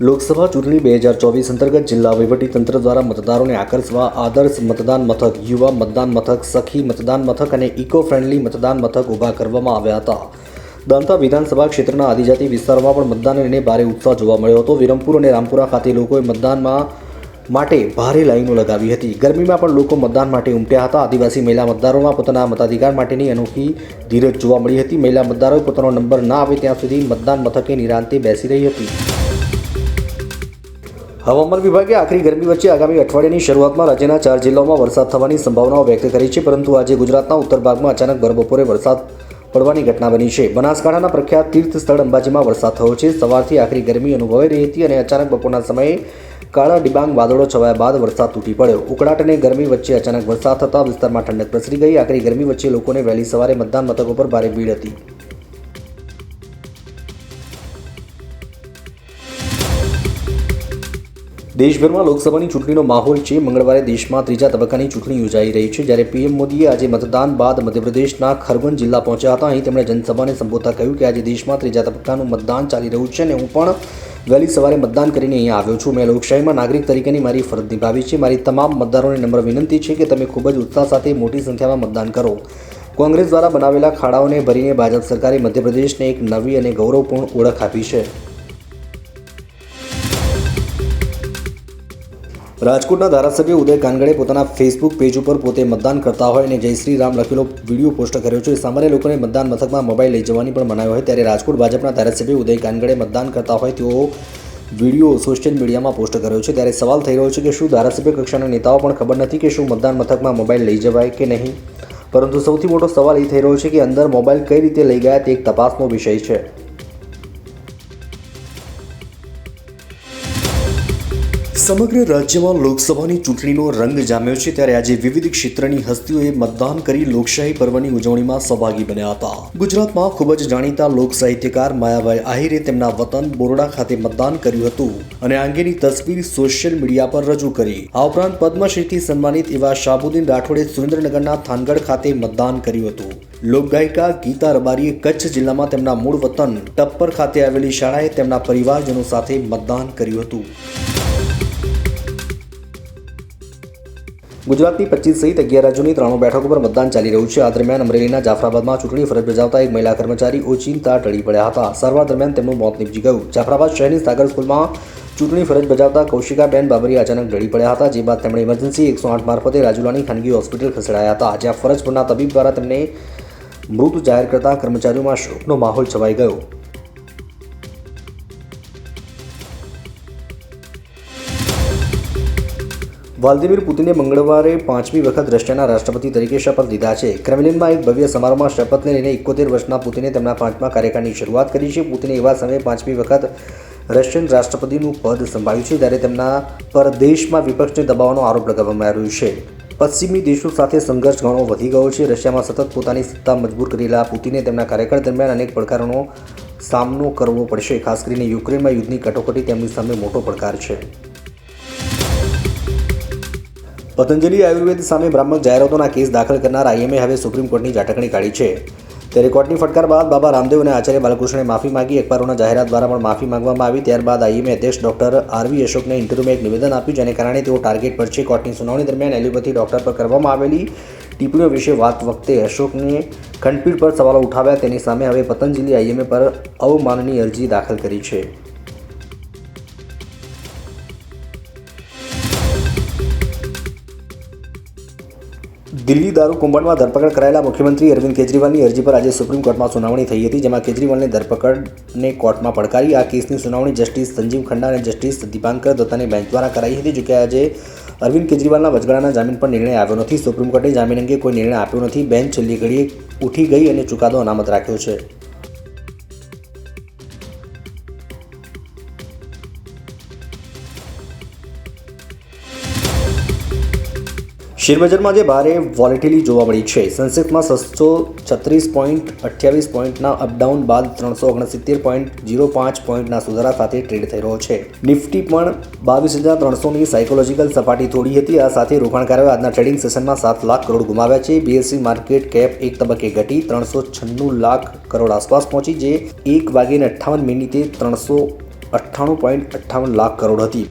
લોકસભા ચૂંટણી 2024 અંતર્ગત જિલ્લા વહીવટીતંત્ર દ્વારા મતદારોને આકર્ષવા આદર્શ મતદાન મથક, યુવા મતદાન મથક, સખી મતદાન મથક અને ઇકો ફ્રેન્ડલી મતદાન મથક ઊભા કરવામાં આવ્યા હતા. દાંતા વિધાનસભા ક્ષેત્રના આદિજાતિ વિસ્તારોમાં પણ મતદાનને લઈને ભારે ઉત્સાહ જોવા મળ્યો હતો. વિરમપુર અને રામપુરા ખાતે લોકોએ મતદાનમાં માટે ભારે લાઈનો લગાવી હતી. ગરમીમાં પણ લોકો મતદાન માટે ઉમટ્યા હતા. આદિવાસી મહિલા મતદારોમાં પોતાના મતાધિકાર માટેની અનોખી ધીરજ જોવા મળી હતી. મહિલા મતદારોએ પોતાનો નંબર ના આવે ત્યાં સુધી મતદાન મથકે નિરાંતે બેસી રહી હતી. હવામાન વિભાગે આકરી ગરમી વચ્ચે આગામી અઠવાડિયાની શરૂઆતમાં રાજ્યના 4 જિલ્લાઓમાં વરસાદ થવાની સંભાવનાઓ વ્યક્ત કરી છે, પરંતુ આજે ગુજરાતના ઉત્તર ભાગમાં અચાનક ભર બપોરે વરસાદ પડવાની ઘટના બની છે. બનાસકાંઠાના પ્રખ્યાત તીર્થ સ્થળ અંબાજીમાં વરસાદ થયો છે. સવારથી આકરી ગરમી અનુભવાઈ રહી હતી અને અચાનક બપોરના સમયે કાળા ડિબાંગ વાદળો છવાયા બાદ વરસાદ તૂટી પડ્યો. ઉકળાટ અને ગરમી વચ્ચે અચાનક વરસાદ થતાં વિસ્તારમાં ઠંડક પ્રસરી ગઈ. આકરી ગરમી વચ્ચે લોકોને વહેલી સવારે મતદાન મથકો પર ભારે ભીડ હતી. દેશભરમાં લોકસભાની ચૂંટણીનો માહોલ છે. મંગળવારે દેશમાં ત્રીજા તબક્કાની ચૂંટણી યોજાઈ રહી છે, જ્યારે પીએમ મોદીએ આજે મતદાન બાદ મધ્યપ્રદેશના ખરગોન જિલ્લા પહોંચ્યા હતા. અહીં તેમણે જનસભાને સંબોધતા કહ્યું કે આજે દેશમાં ત્રીજા તબક્કાનું મતદાન ચાલી રહ્યું છે અને હું પણ વહેલી સવારે મતદાન કરીને અહીંયા આવ્યો છું. મેં લોકશાહીમાં નાગરિક તરીકેની મારી ફરજ નિભાવી છે. મારી તમામ મતદારોને નમ્ર વિનંતી છે કે તમે ખૂબ જ ઉત્સાહ સાથે મોટી સંખ્યામાં મતદાન કરો. કોંગ્રેસ દ્વારા બનાવેલા ખાડાઓને ભરીને ભાજપ સરકારે મધ્યપ્રદેશને એક નવી અને ગૌરવપૂર્ણ ઓળખ આપી છે. રાજકોટના ધારાસભ્ય ઉદય કાનગડે પોતાના ફેસબુક પેજ ઉપર પોતે મતદાન કરતા હોય અને જય શ્રી રામ લખેલો વિડીયો પોસ્ટ કર્યો છે. સામાન્ય લોકોને મતદાન મથકમાં મોબાઈલ લઈ જવાની પણ મનાઈ હોય, ત્યારે રાજકોટ ભાજપના ધારાસભ્ય ઉદય કાનગડે મતદાન કરતા હોય તેવો વિડીયો સોશિયલ મીડિયામાં પોસ્ટ કર્યો છે. ત્યારે સવાલ થઈ રહ્યો છે કે શું ધારાસભ્ય કક્ષાના નેતાઓ પણ ખબર નથી કે શું મતદાન મથકમાં મોબાઈલ લઈ જવાય કે નહીં? પરંતુ સૌથી મોટો સવાલ એ થઈ રહ્યો છે કે અંદર મોબાઈલ કઈ રીતે લઈ ગયા તે એક તપાસનો વિષય છે. સમગ્ર રાજ્યમાં લોકસભાની ચૂંટણીનો રંગ જામ્યો છે, ત્યારે આજે વિવિધ ક્ષેત્રની હસ્તીઓએ મતદાન કરી લોકશાહી પર્વની ઉજવણીમાં સહભાગી બન્યા હતા. ગુજરાતમાં ખૂબ જ જાણીતા લોક સાહિત્યકાર માયાભાઈ આહિરે તેમના વતન બોરડા ખાતે મતદાન કર્યું હતું અને આ અંગેની તસવીર સોશિયલ મીડિયા પર રજૂ કરી. આ ઉપરાંત પદ્મશ્રીથી સન્માનિત એવા શાહબુદ્દીન રાઠોડે સુરેન્દ્રનગરના થાનગઢ ખાતે મતદાન કર્યું હતું. લોકગાયિકા ગીતા રબારીએ કચ્છ જિલ્લામાં તેમના મૂળ વતન ટપ્પર ખાતે આવેલી શાળાએ તેમના પરિવારજનો સાથે મતદાન કર્યું હતું. ગુજરાતની 25 સહિત 11 રાજ્યોની 3 બેઠકો પર મતદાન ચાલી રહ્યું છે. આ દરમિયાન અમરેલીના જાફરાબાદમાં ચૂંટણી ફરજ બજાવતા એક મહિલા કર્મચારી ઓચિંતા ટળી પડ્યા હતા. સારવાર દરમિયાન તેમનું મોત નીપજી ગયું. જાફરાબાદ શહેરની સાગર સ્કૂલમાં ચૂંટણી ફરજ બજાવતા કૌશિકાબેન બાબરી અચાનક ઢળી પડ્યા હતા, જે બાદ તેમણે ઇમરજન્સી 108 મારફતે રાજુલાની ખાનગી હોસ્પિટલ ખસેડાયા હતા, જ્યાં ફરજ પરના તબીબ દ્વારા તેમને મૃત જાહેર કરતા કર્મચારીઓમાં શોકનો માહોલ છવાઈ ગયો. વ્લાદિમીર પુતિને મંગળવારે 5મી વખત રશિયાના રાષ્ટ્રપતિ તરીકે શપથ લીધા છે. ક્રેમલિનમાં એક ભવ્ય સમારોહમાં શપથને લઈને 71 વર્ષના પુતિને તેમના 5મા કાર્યકાળની શરૂઆત કરી છે. પુતિને એવા સમયે 5મી વખત રશિયન રાષ્ટ્રપતિનું પદ સંભાળ્યું છે, જ્યારે તેમના પર દેશમાં વિપક્ષને દબાવવાનો આરોપ લગાવવામાં આવ્યો છે. પશ્ચિમી દેશો સાથે સંઘર્ષ ઘણો વધી ગયો છે. રશિયામાં સતત પોતાની સત્તા મજબૂર કરેલા પુતિને તેમના કાર્યકાળ દરમિયાન અનેક પડકારોનો સામનો કરવો પડશે. ખાસ કરીને યુક્રેનમાં યુદ્ધની કટોકટી તેમની સામે મોટો પડકાર છે. પતંજલિ આયુર્વેદ સામે ભ્રામક જાહેરાતોના કેસ દાખલ કરનાર આઈએમએ હવે સુપ્રીમ કોર્ટની ઝાટકણી કાઢી છે. ત્યારે કોર્ટની ફટકાર બાદ બાબા રામદેવ અને આચાર્ય બાલકૃષ્ણને માફી માંગી. અખબારોના જાહેરાત દ્વારા પણ માફી માંગવામાં આવી. ત્યારબાદ આઈએમએ અધ્યક્ષ ડોક્ટર આરવી અશોકને ઇન્ટરવ્યુમાં એક નિવેદન આપ્યું, જેને કારણે તેઓ ટાર્ગેટ પર છે. કોર્ટની સુનાવણી દરમિયાન એલોપેથી ડોક્ટર પર કરવામાં આવેલી ટિપ્પણીઓ વિશે વાત વખતે અશોકને ખંડપીઠ પર સવાલો ઉઠાવ્યા. તેની સામે હવે પતંજલિ આઈએમએ પર અવમાનની અરજી દાખલ કરી છે. દિલ્હી દારૂ કૌભાંડમાં ધરપકડ કરાયેલા મુખ્યમંત્રી અરવિંદ કેજરીવાલની અરજી પર આજે સુપ્રીમ કોર્ટમાં સુનાવણી થઈ હતી, જેમાં કેજરીવાલને ધરપકડને કોર્ટમાં પડકારી. આ કેસની સુનાવણી જસ્ટિસ સંજીવ ખન્ના અને જસ્ટિસ દીપાંકર દત્તાની બેન્ચ દ્વારા કરાઈ હતી. જોકે આજે અરવિંદ કેજરીવાલના વચગાળાના જામીન પર નિર્ણય આવ્યો નથી. સુપ્રીમ કોર્ટે જામીન અંગે કોઈ નિર્ણય આપ્યો નથી. બેન્ચ છેલ્લી ઘડીએ ઉઠી ગઈ અને ચુકાદો અનામત રાખ્યો છે. શેરબજારમાં આજે ભારે વોલેટિલિટી જોવા મળી છે. સેન્સેક્સમાં 636.28 પોઈન્ટના અપડાઉન બાદ 369.05 પોઈન્ટના સુધારા સાથે ટ્રેડ થઈ રહ્યો છે. નિફ્ટી પણ 22,300ની સાયકોલોજીકલ સપાટી તોડી હતી. આ સાથે રોકાણકારોએ આજના ટ્રેડિંગ સેશનમાં 7 લાખ કરોડ ગુમાવ્યા છે. બીએસસી માર્કેટ કેપ એક તબક્કે ઘટી 396 લાખ કરોડ આસપાસ પહોંચી, જે 1:58 300 98.58 લાખ કરોડ હતી,